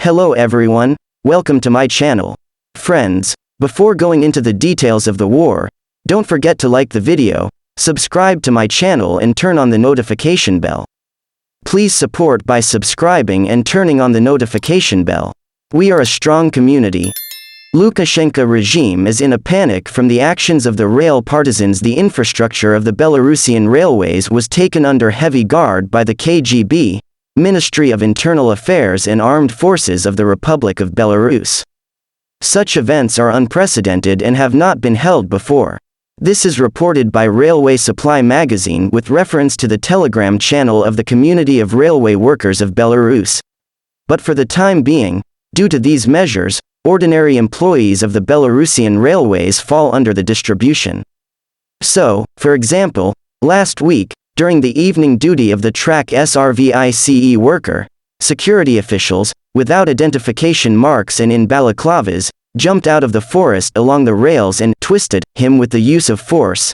Hello everyone, welcome to my channel. Friends, before going into the details of the war, don't forget to like the video, subscribe to my channel and turn on the notification bell. Please support by subscribing and turning on the notification bell. We are a strong community. Lukashenko regime is in a panic from the actions of the rail partisans. The infrastructure of the Belarusian railways was taken under heavy guard by the KGB, Ministry of Internal Affairs and Armed Forces of the Republic of Belarus. Such events are unprecedented and have not been held before. This is reported by Railway Supply magazine with reference to the Telegram channel of the Community of Railway Workers of Belarus. But for the time being, due to these measures, ordinary employees of the Belarusian railways fall under the distribution. So, for example, last week, during the evening duty of the track SRVICE worker, security officials, without identification marks and in balaclavas, jumped out of the forest along the rails and twisted him with the use of force.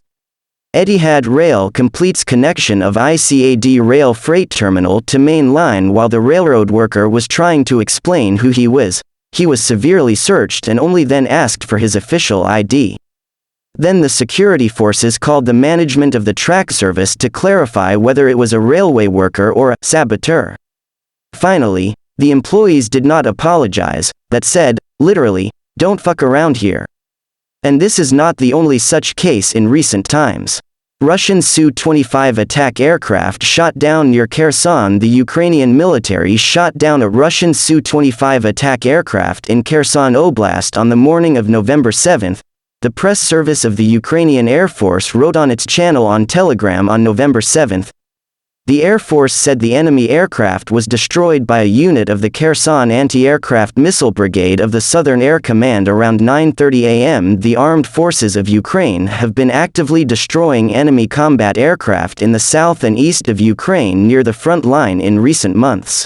Etihad Rail completes connection of ICAD rail freight terminal to main line while the railroad worker was trying to explain who he was. He was severely searched and only then asked for his official ID. Then the security forces called the management of the track service to clarify whether it was a railway worker or a saboteur. Finally, the employees did not apologize, but said, literally, "Don't fuck around here." And this is not the only such case in recent times. Russian Su-25 attack aircraft shot down near Kherson. The Ukrainian military shot down a Russian Su-25 attack aircraft in Kherson Oblast on the morning of November 7. The press service of the Ukrainian Air Force wrote on its channel on Telegram on November 7. The Air Force said the enemy aircraft was destroyed by a unit of the Kherson Anti-Aircraft Missile Brigade of the Southern Air Command around 9:30 a.m. The armed forces of Ukraine have been actively destroying enemy combat aircraft in the south and east of Ukraine near the front line in recent months.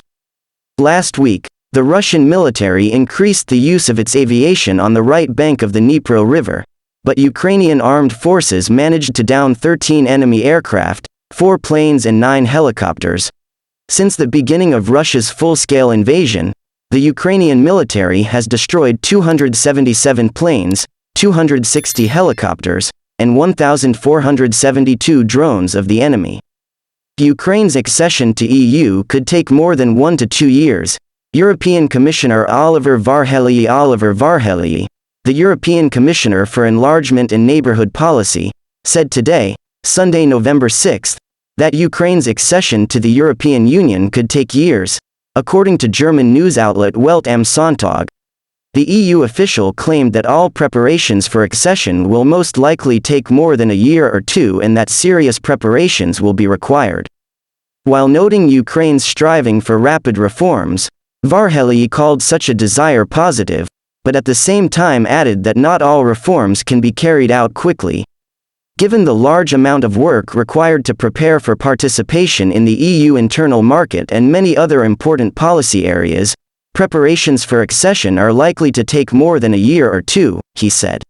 Last week, the Russian military increased the use of its aviation on the right bank of the Dnipro River, but Ukrainian armed forces managed to down 13 enemy aircraft, 4 planes and 9 helicopters. Since the beginning of Russia's full-scale invasion, the Ukrainian military has destroyed 277 planes, 260 helicopters, and 1,472 drones of the enemy. Ukraine's accession to EU could take more than 1 to 2 years. European Commissioner Oliver Varhelyi, the European Commissioner for Enlargement and Neighbourhood Policy, said today, Sunday, November 6, that Ukraine's accession to the European Union could take years, according to German news outlet Welt am Sonntag. The EU official claimed that all preparations for accession will most likely take more than a year or two and that serious preparations will be required. While noting Ukraine's striving for rapid reforms, Varhelyi called such a desire positive, but at the same time added that not all reforms can be carried out quickly. Given the large amount of work required to prepare for participation in the EU internal market and many other important policy areas, preparations for accession are likely to take more than a year or two, he said.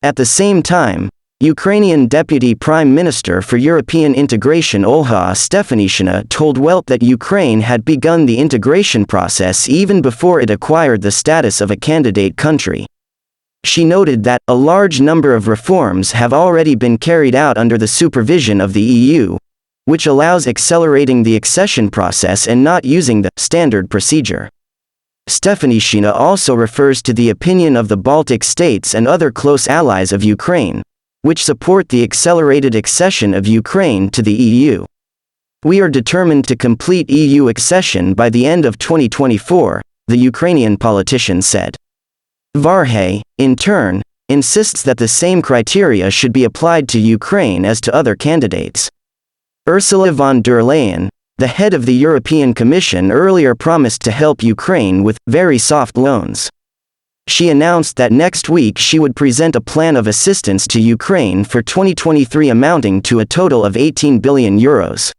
At the same time, Ukrainian Deputy Prime Minister for European Integration Olha Stefanishina told Welt that Ukraine had begun the integration process even before it acquired the status of a candidate country. She noted that a large number of reforms have already been carried out under the supervision of the EU, which allows accelerating the accession process and not using the standard procedure. Stefanishina also refers to the opinion of the Baltic states and other close allies of Ukraine, which support the accelerated accession of Ukraine to the EU. We are determined to complete EU accession by the end of 2024, the Ukrainian politician said. Varhelyi, in turn, insists that the same criteria should be applied to Ukraine as to other candidates. Ursula von der Leyen, the head of the European Commission, earlier promised to help Ukraine with very soft loans. She announced that next week she would present a plan of assistance to Ukraine for 2023 amounting to a total of 18 billion euros.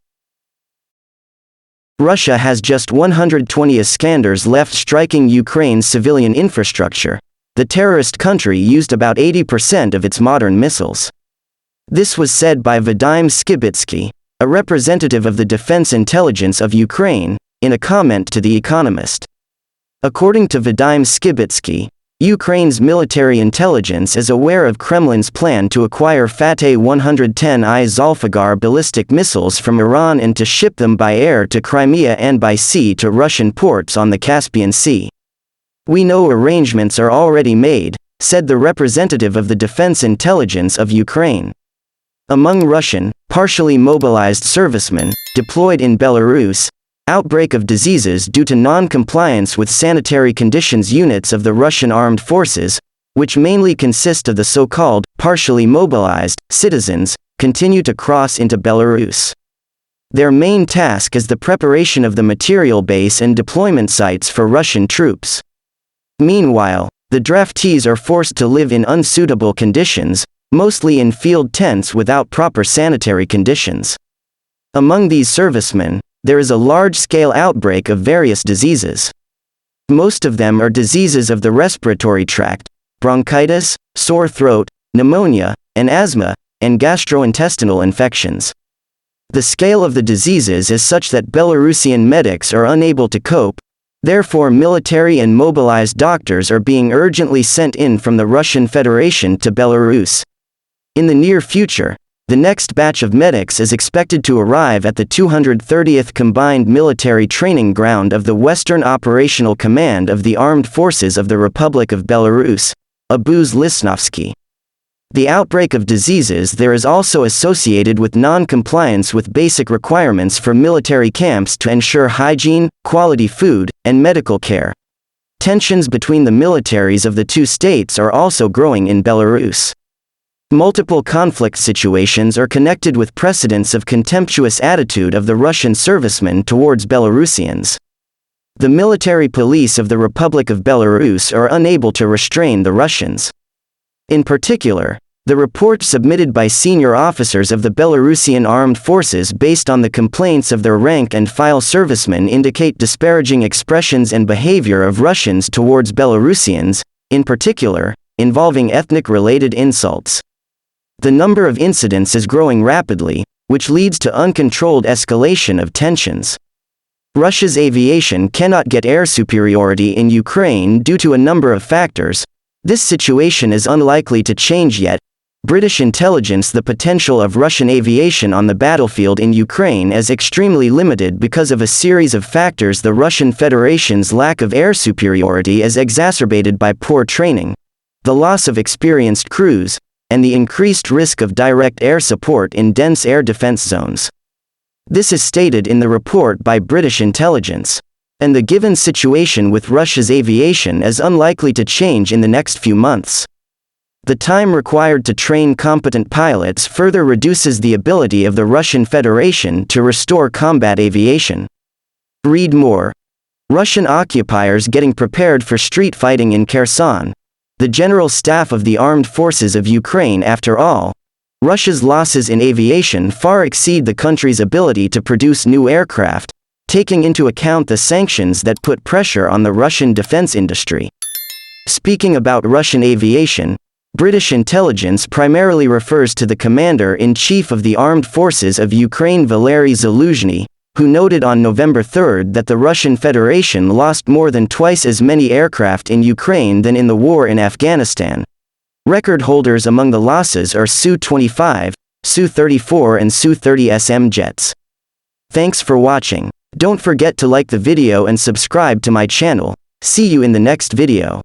Russia has just 120 Iskanders left striking Ukraine's civilian infrastructure. The terrorist country used about 80% of its modern missiles. This was said by Vadim Skibitsky, a representative of the Defense Intelligence of Ukraine, in a comment to The Economist. According to Vadim Skibitsky, Ukraine's military intelligence is aware of Kremlin's plan to acquire Fateh-110I Zolfagar ballistic missiles from Iran and to ship them by air to Crimea and by sea to Russian ports on the Caspian Sea. "We know arrangements are already made," said the representative of the Defense Intelligence of Ukraine. Among Russian, partially mobilized servicemen, deployed in Belarus, outbreak of diseases due to non-compliance with sanitary conditions units of the Russian armed forces, which mainly consist of the so-called, partially mobilized, citizens, continue to cross into Belarus. Their main task is the preparation of the material base and deployment sites for Russian troops. Meanwhile, the draftees are forced to live in unsuitable conditions, mostly in field tents without proper sanitary conditions. Among these servicemen, there is a large-scale outbreak of various diseases. Most of them are diseases of the respiratory tract, bronchitis, sore throat, pneumonia, and asthma, and gastrointestinal infections. The scale of the diseases is such that Belarusian medics are unable to cope, therefore military and mobilized doctors are being urgently sent in from the Russian Federation to Belarus. In the near future, the next batch of medics is expected to arrive at the 230th Combined Military Training Ground of the Western Operational Command of the Armed Forces of the Republic of Belarus, Abuz Lisnovsky. The outbreak of diseases there is also associated with non-compliance with basic requirements for military camps to ensure hygiene, quality food, and medical care. Tensions between the militaries of the two states are also growing in Belarus. Multiple conflict situations are connected with precedents of contemptuous attitude of the Russian servicemen towards Belarusians. The military police of the Republic of Belarus are unable to restrain the Russians. In particular, the report submitted by senior officers of the Belarusian armed forces based on the complaints of their rank-and-file servicemen indicate disparaging expressions and behavior of Russians towards Belarusians, in particular, involving ethnic-related insults. The number of incidents is growing rapidly, which leads to uncontrolled escalation of tensions. Russia's aviation cannot get air superiority in Ukraine due to a number of factors. This situation is unlikely to change yet. British intelligence: the potential of Russian aviation on the battlefield in Ukraine is extremely limited because of a series of factors. The Russian Federation's lack of air superiority is exacerbated by poor training, the loss of experienced crews, and the increased risk of direct air support in dense air defense zones. This is stated in the report by British intelligence, and the given situation with Russia's aviation is unlikely to change in the next few months. The time required to train competent pilots further reduces the ability of the Russian Federation to restore combat aviation. Read more. Russian occupiers getting prepared for street fighting in Kherson. The General Staff of the Armed Forces of Ukraine. After all, Russia's losses in aviation far exceed the country's ability to produce new aircraft, taking into account the sanctions that put pressure on the Russian defense industry. Speaking about Russian aviation, British intelligence primarily refers to the Commander-in-Chief of the Armed Forces of Ukraine Valery Zaluzhny, who noted on November 3 that the Russian Federation lost more than twice as many aircraft in Ukraine than in the war in Afghanistan. Record holders among the losses are Su-25, Su-34 and Su-30SM jets. Thanks for watching. Don't forget to like the video and subscribe to my channel. See you in the next video.